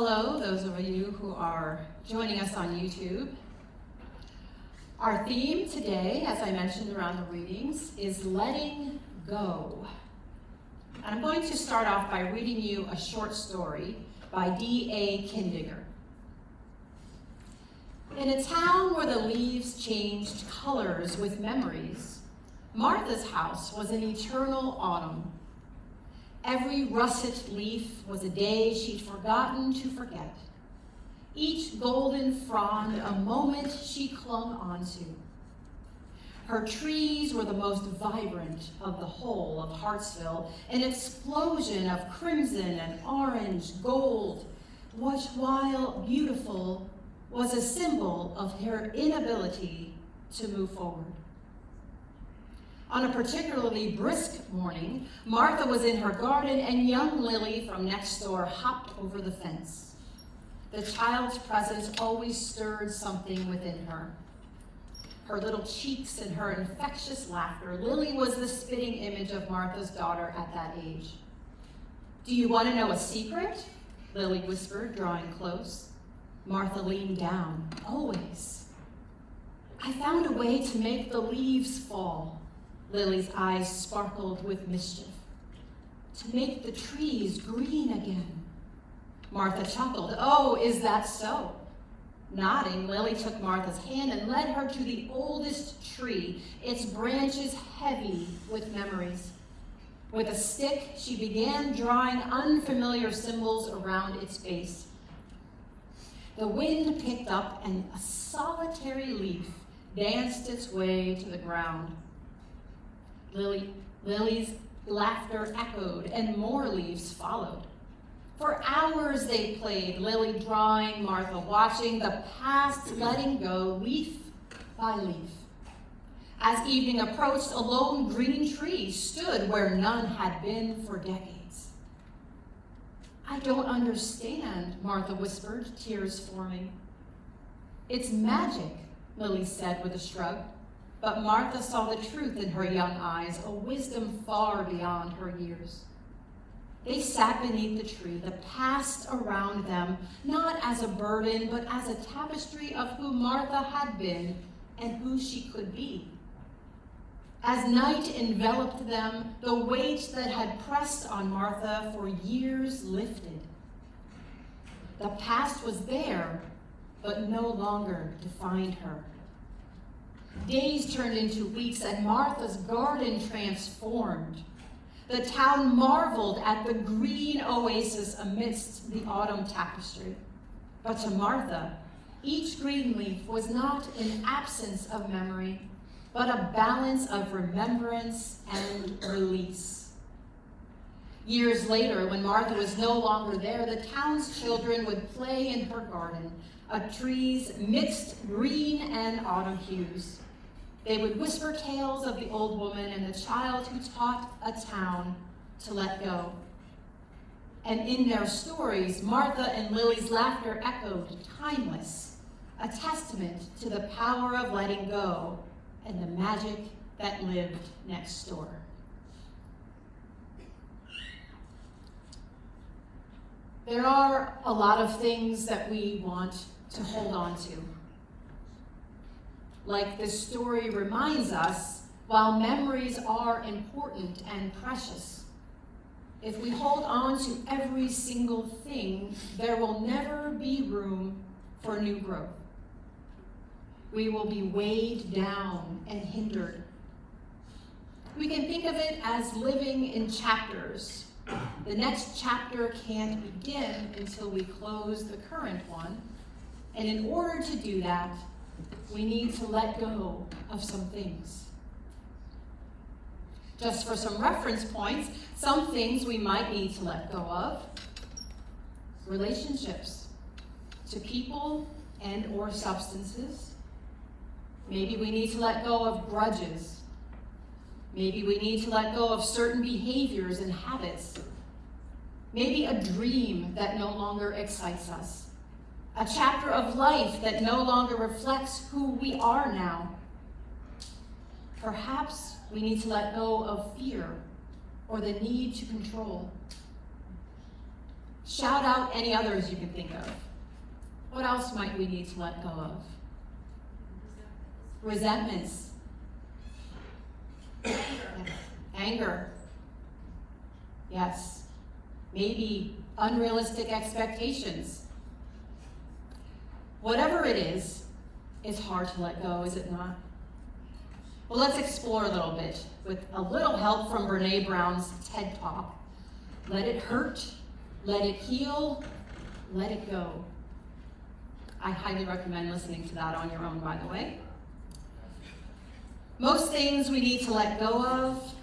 Hello, those of you who are joining us on YouTube. Our theme today, as I mentioned around the readings, is letting go. And I'm going to start off by reading you a short story by D.A. Kindiger. In a town where the leaves changed colors with memories, Martha's house was an eternal autumn. Every russet leaf was a day she'd forgotten to forget. Each golden frond a moment she clung onto. Her trees were the most vibrant of the whole of Hartsville, an explosion of crimson and orange, gold, which, while beautiful, was a symbol of her inability to move forward. On a particularly brisk morning, Martha was in her garden and young Lily from next door hopped over the fence. The child's presence always stirred something within her. Her little cheeks and her infectious laughter. Lily was the spitting image of Martha's daughter at that age. "Do you want to know a secret?" Lily whispered, drawing close. Martha leaned down. "Always." "I found a way to make the leaves fall." Lily's eyes sparkled with mischief. "To make the trees green again." Martha chuckled. "Oh, is that so?" Nodding, Lily took Martha's hand and led her to the oldest tree, its branches heavy with memories. With a stick, she began drawing unfamiliar symbols around its base. The wind picked up and a solitary leaf danced its way to the ground. Lily's laughter echoed, and more leaves followed. For hours they played, Lily drawing, Martha watching, the past letting go leaf by leaf. As evening approached, a lone green tree stood where none had been for decades. "I don't understand," Martha whispered, tears forming. "It's magic," Lily said with a shrug. But Martha saw the truth in her young eyes, a wisdom far beyond her years. They sat beneath the tree, the past around them, not as a burden, but as a tapestry of who Martha had been and who she could be. As night enveloped them, the weight that had pressed on Martha for years lifted. The past was there, but no longer defined her. Days turned into weeks, and Martha's garden transformed. The town marveled at the green oasis amidst the autumn tapestry. But to Martha, each green leaf was not an absence of memory, but a balance of remembrance and release. Years later, when Martha was no longer there, the town's children would play in her garden, a tree's mixed green and autumn hues. They would whisper tales of the old woman and the child who taught a town to let go. And in their stories, Martha and Lily's laughter echoed, timeless, a testament to the power of letting go and the magic that lived next door. There are a lot of things that we want to hold on to. Like this story reminds us, while memories are important and precious, if we hold on to every single thing, there will never be room for new growth. We will be weighed down and hindered. We can think of it as living in chapters. The next chapter can't begin until we close the current one, and in order to do that, we need to let go of some things. Just for some reference points, some things we might need to let go of: relationships to people and or substances. Maybe we need to let go of grudges. Maybe we need to let go of certain behaviors and habits. Maybe a dream that no longer excites us. A chapter of life that no longer reflects who we are now. Perhaps we need to let go of fear or the need to control. Shout out any others you can think of. What else might we need to let go of? Resentments. Anger. Yes. Maybe unrealistic expectations. Whatever it is, it's hard to let go, is it not? Well, let's explore a little bit with a little help from Brene Brown's TED Talk. Let it hurt, let it heal, let it go. I highly recommend listening to that on your own, by the way. Most things we need to let go of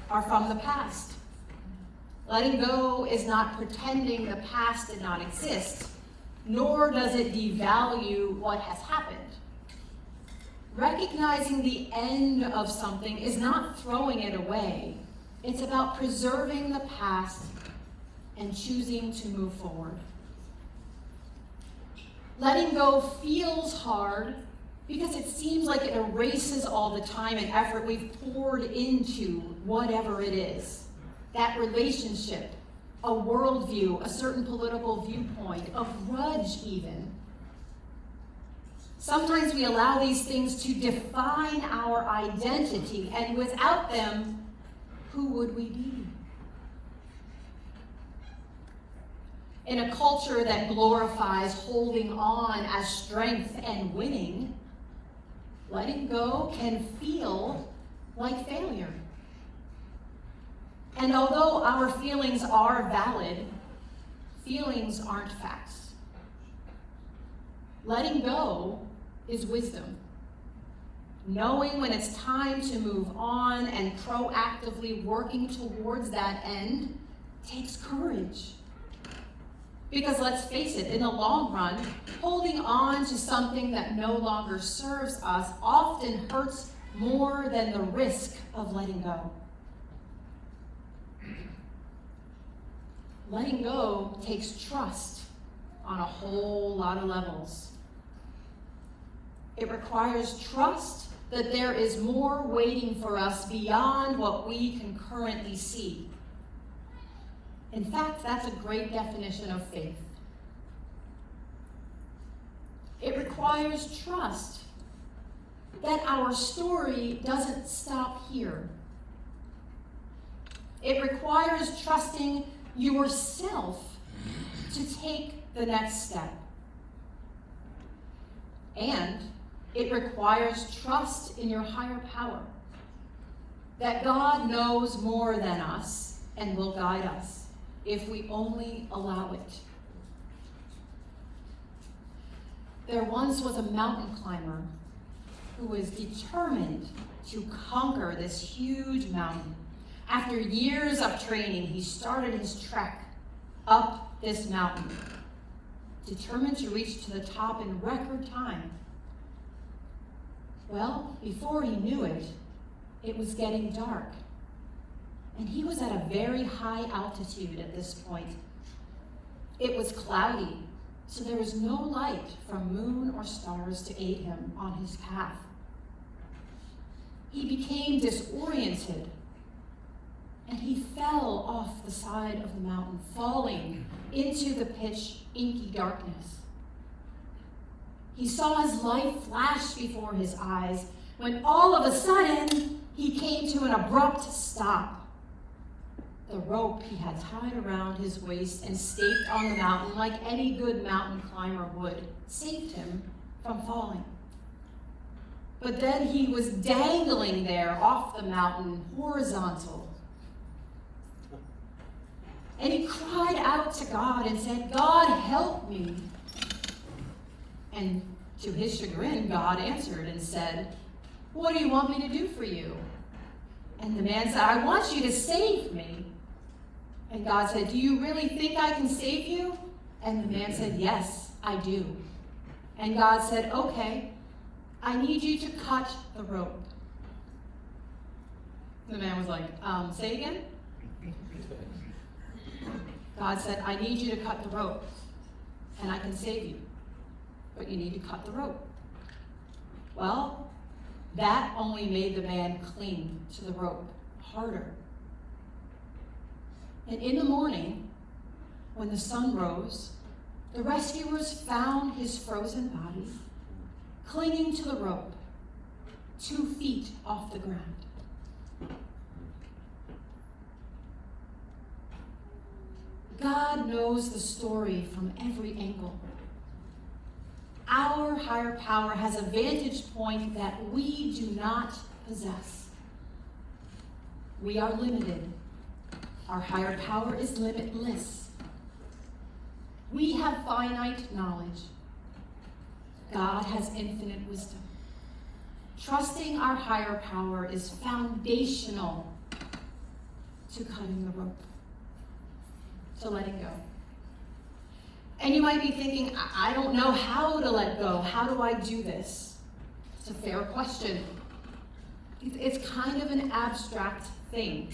are from the past. Letting go is not pretending the past did not exist, nor does it devalue what has happened. Recognizing the end of something is not throwing it away. It's about preserving the past and choosing to move forward. Letting go feels hard because it seems like it erases all the time and effort we've poured into whatever it is. That relationship, a worldview, a certain political viewpoint, a grudge even. Sometimes we allow these things to define our identity, and without them, who would we be? In a culture that glorifies holding on as strength and winning, letting go can feel like failure. And although our feelings are valid, feelings aren't facts. Letting go is wisdom. Knowing when it's time to move on and proactively working towards that end takes courage. Because let's face it, in the long run, holding on to something that no longer serves us often hurts more than the risk of letting go. Letting go takes trust on a whole lot of levels. It requires trust that there is more waiting for us beyond what we can currently see. In fact, that's a great definition of faith. It requires trust that our story doesn't stop here. It requires trusting yourself to take the next step. And it requires trust in your higher power, that God knows more than us and will guide us if we only allow it. There once was a mountain climber who was determined to conquer this huge mountain. After years of training, he started his trek up this mountain, determined to reach to the top in record time. Well, before he knew it, it was getting dark. And he was at a very high altitude at this point. It was cloudy, so there was no light from moon or stars to aid him on his path. He became disoriented, and he fell off the side of the mountain, falling into the pitch inky darkness. He saw his life flash before his eyes when all of a sudden he came to an abrupt stop. The rope he had tied around his waist and staked on the mountain like any good mountain climber would saved him from falling. But then he was dangling there off the mountain, horizontal. And he cried out to God and said, "God, help me." And to his chagrin, God answered and said, "What do you want me to do for you?" And the man said, "I want you to save me." And God said, "Do you really think I can save you?" And the man said, "Yes, I do." And God said, "Okay, I need you to cut the rope." The man was like, say again? God said, "I need you to cut the rope, and I can save you, but you need to cut the rope." Well, that only made the man cling to the rope harder. And in the morning, when the sun rose, the rescuers found his frozen body clinging to the rope, 2 feet off the ground. God knows the story from every angle. Our higher power has a vantage point that we do not possess. We are limited. Our higher power is limitless. We have finite knowledge. God has infinite wisdom. Trusting our higher power is foundational to cutting the rope, to letting go. And you might be thinking, I don't know how to let go. How do I do this? It's a fair question. It's kind of an abstract thing.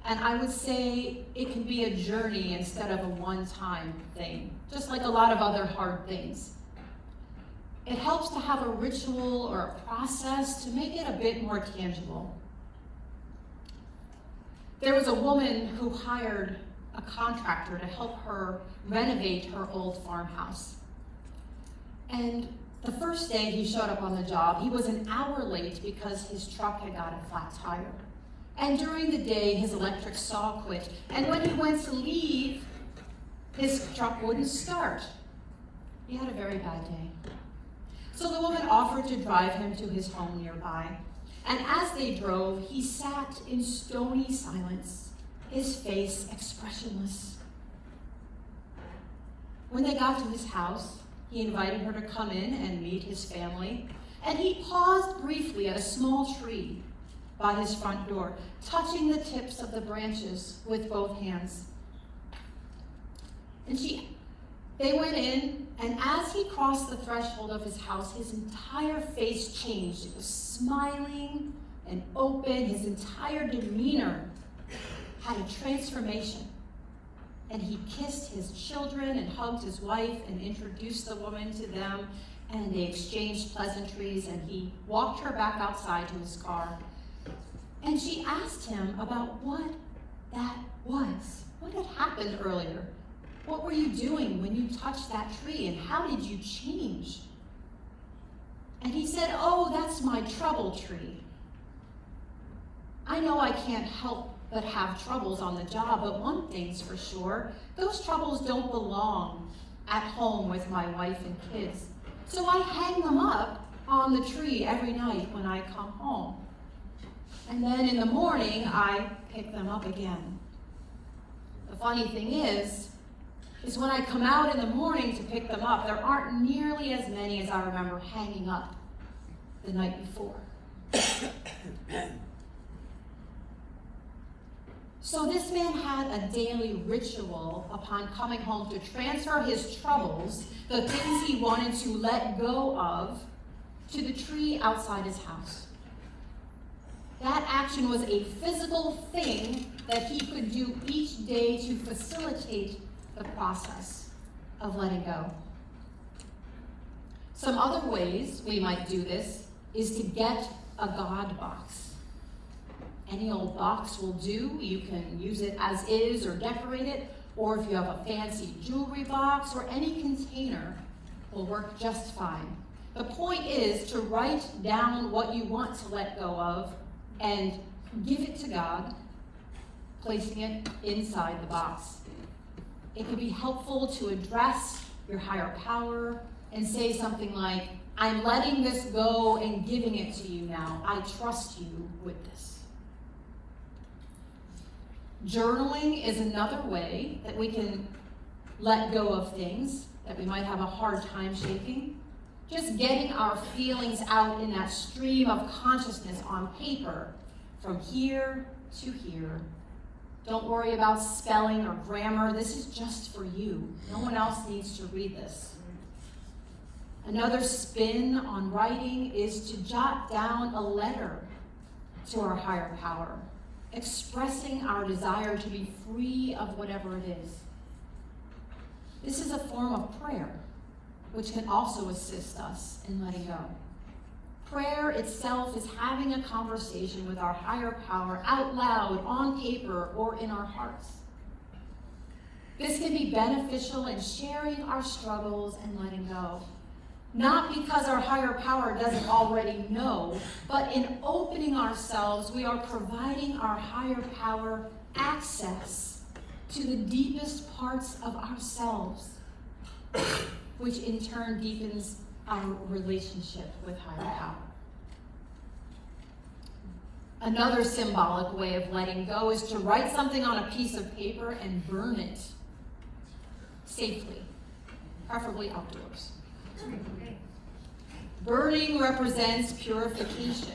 And I would say it can be a journey instead of a one-time thing, just like a lot of other hard things. It helps to have a ritual or a process to make it a bit more tangible. There was a woman who hired a contractor to help her renovate her old farmhouse. And the first day he showed up on the job, he was an hour late because his truck had got a flat tire. And during the day, his electric saw quit. And when he went to leave, his truck wouldn't start. He had a very bad day. So the woman offered to drive him to his home nearby. And as they drove, he sat in stony silence, his face expressionless. When they got to his house, he invited her to come in and meet his family. And he paused briefly at a small tree by his front door, touching the tips of the branches with both hands. And they went in, and as he crossed the threshold of his house, his entire face changed. It was smiling and open. His entire demeanor had a transformation. And he kissed his children and hugged his wife and introduced the woman to them, and they exchanged pleasantries, and he walked her back outside to his car. And she asked him about what that was. What had happened earlier? What were you doing when you touched that tree, and how did you change? And he said, "Oh, that's my trouble tree. I know I can't help but have troubles on the job, but one thing's for sure, those troubles don't belong at home with my wife and kids. So I hang them up on the tree every night when I come home. And then in the morning, I pick them up again. The funny thing is when I come out in the morning to pick them up, there aren't nearly as many as I remember hanging up the night before." So this man had a daily ritual upon coming home to transfer his troubles, the things he wanted to let go of, to the tree outside his house. That action was a physical thing that he could do each day to facilitate the process of letting go. Some other ways we might do this is to get a God box. Any old box will do. You can use it as is or decorate it, or if you have a fancy jewelry box or any container will work just fine. The point is to write down what you want to let go of and give it to God, placing it inside the box. It can be helpful to address your higher power and say something like, "I'm letting this go and giving it to you now. I trust you with this." Journaling is another way that we can let go of things that we might have a hard time shaking. Just getting our feelings out in that stream of consciousness on paper, from here to here. Don't worry about spelling or grammar. This is just for you. No one else needs to read this. Another spin on writing is to jot down a letter to our higher power, expressing our desire to be free of whatever it is. This is a form of prayer, which can also assist us in letting go. Prayer itself is having a conversation with our higher power out loud, on paper, or in our hearts. This can be beneficial in sharing our struggles and letting go. Not because our higher power doesn't already know, but in opening ourselves, we are providing our higher power access to the deepest parts of ourselves, which in turn deepens our relationship with higher power. Another symbolic way of letting go is to write something on a piece of paper and burn it safely, preferably outdoors. Burning represents purification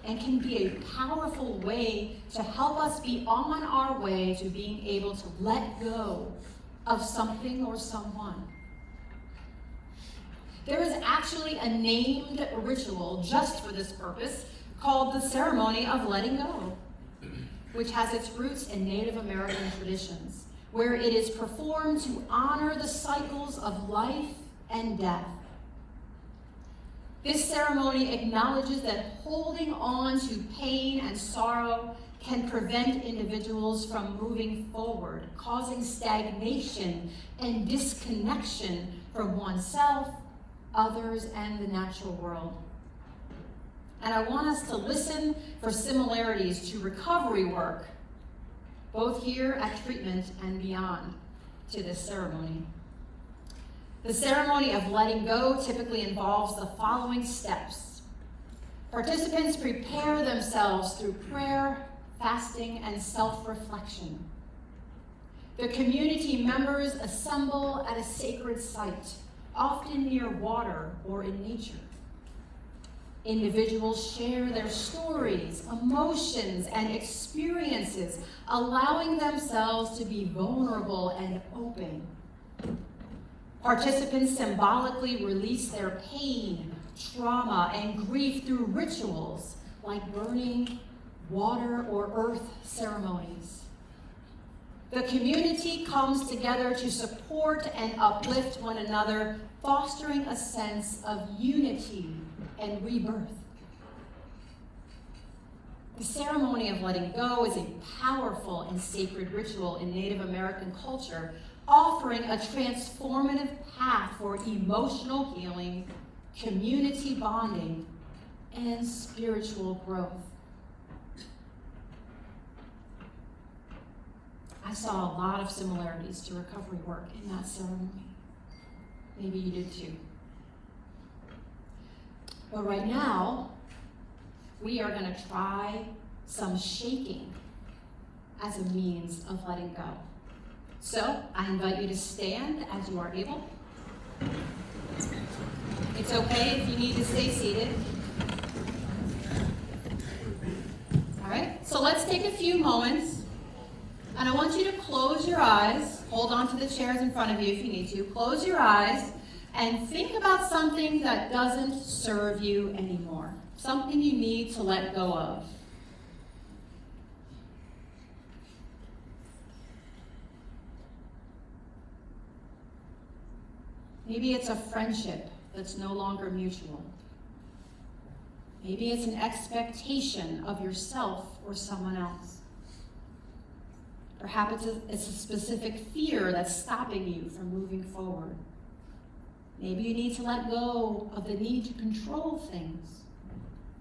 and can be a powerful way to help us be on our way to being able to let go of something or someone. There is actually a named ritual just for this purpose called the ceremony of letting go, which has its roots in Native American traditions, where it is performed to honor the cycles of life and death. This ceremony acknowledges that holding on to pain and sorrow can prevent individuals from moving forward, causing stagnation and disconnection from oneself, others, and the natural world. And I want us to listen for similarities to recovery work, both here at treatment and beyond, to this ceremony. The ceremony of letting go typically involves the following steps. Participants prepare themselves through prayer, fasting, and self-reflection. The community members assemble at a sacred site, often near water or in nature. Individuals share their stories, emotions, and experiences, allowing themselves to be vulnerable and open. Participants symbolically release their pain, trauma, and grief through rituals like burning, water, or earth ceremonies. The community comes together to support and uplift one another, fostering a sense of unity and rebirth. The ceremony of letting go is a powerful and sacred ritual in Native American culture, offering a transformative path for emotional healing, community bonding, and spiritual growth. I saw a lot of similarities to recovery work in that ceremony. Maybe you did too. But right now, we are going to try some shaking as a means of letting go. So I invite you to stand as you are able. It's okay if you need to stay seated. All right, so let's take a few moments. And I want you to close your eyes. Hold on to the chairs in front of you if you need to. Close your eyes and think about something that doesn't serve you anymore. Something you need to let go of. Maybe it's a friendship that's no longer mutual. Maybe it's an expectation of yourself or someone else. Perhaps it's a specific fear that's stopping you from moving forward. Maybe you need to let go of the need to control things.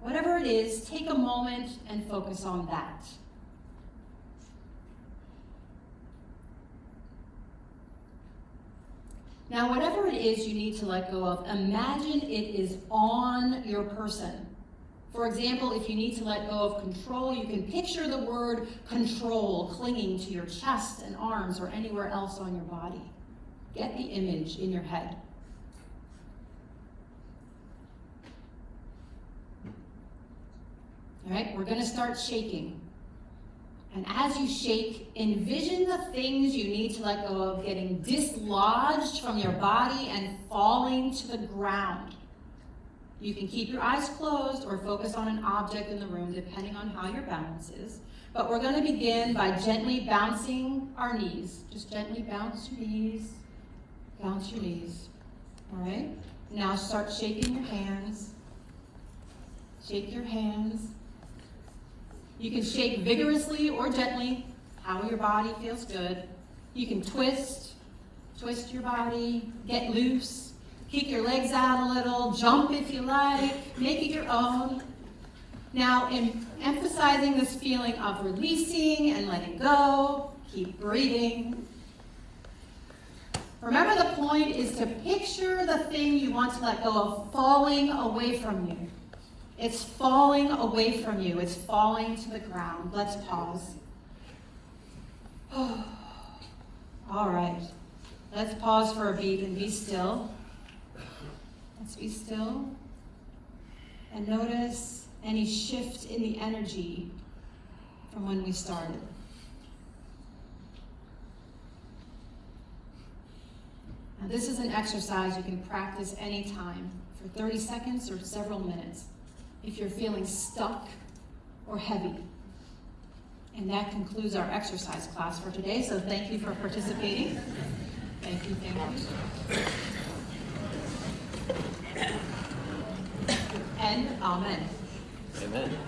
Whatever it is, take a moment and focus on that. Now, whatever it is you need to let go of, imagine it is on your person. For example, if you need to let go of control, you can picture the word control clinging to your chest and arms or anywhere else on your body. Get the image in your head. All right, we're going to start shaking. And as you shake, envision the things you need to let go of getting dislodged from your body and falling to the ground. You can keep your eyes closed or focus on an object in the room, depending on how your balance is. But we're going to begin by gently bouncing our knees. Just gently bounce your knees. Bounce your knees. All right? Now start shaking your hands. Shake your hands. You can shake vigorously or gently, how your body feels good. You can twist your body, get loose, kick your legs out a little, jump if you like, make it your own. Now, in emphasizing this feeling of releasing and letting go, keep breathing. Remember, the point is to picture the thing you want to let go of falling away from you. It's falling away from you. It's falling to the ground. Let's pause. All right. Let's pause for a beat and be still. Let's be still. And notice any shift in the energy from when we started. Now, this is an exercise you can practice anytime for 30 seconds or several minutes if you're feeling stuck or heavy. And that concludes our exercise class for today, so thank you for participating. Thank you, thank you. And amen. Amen.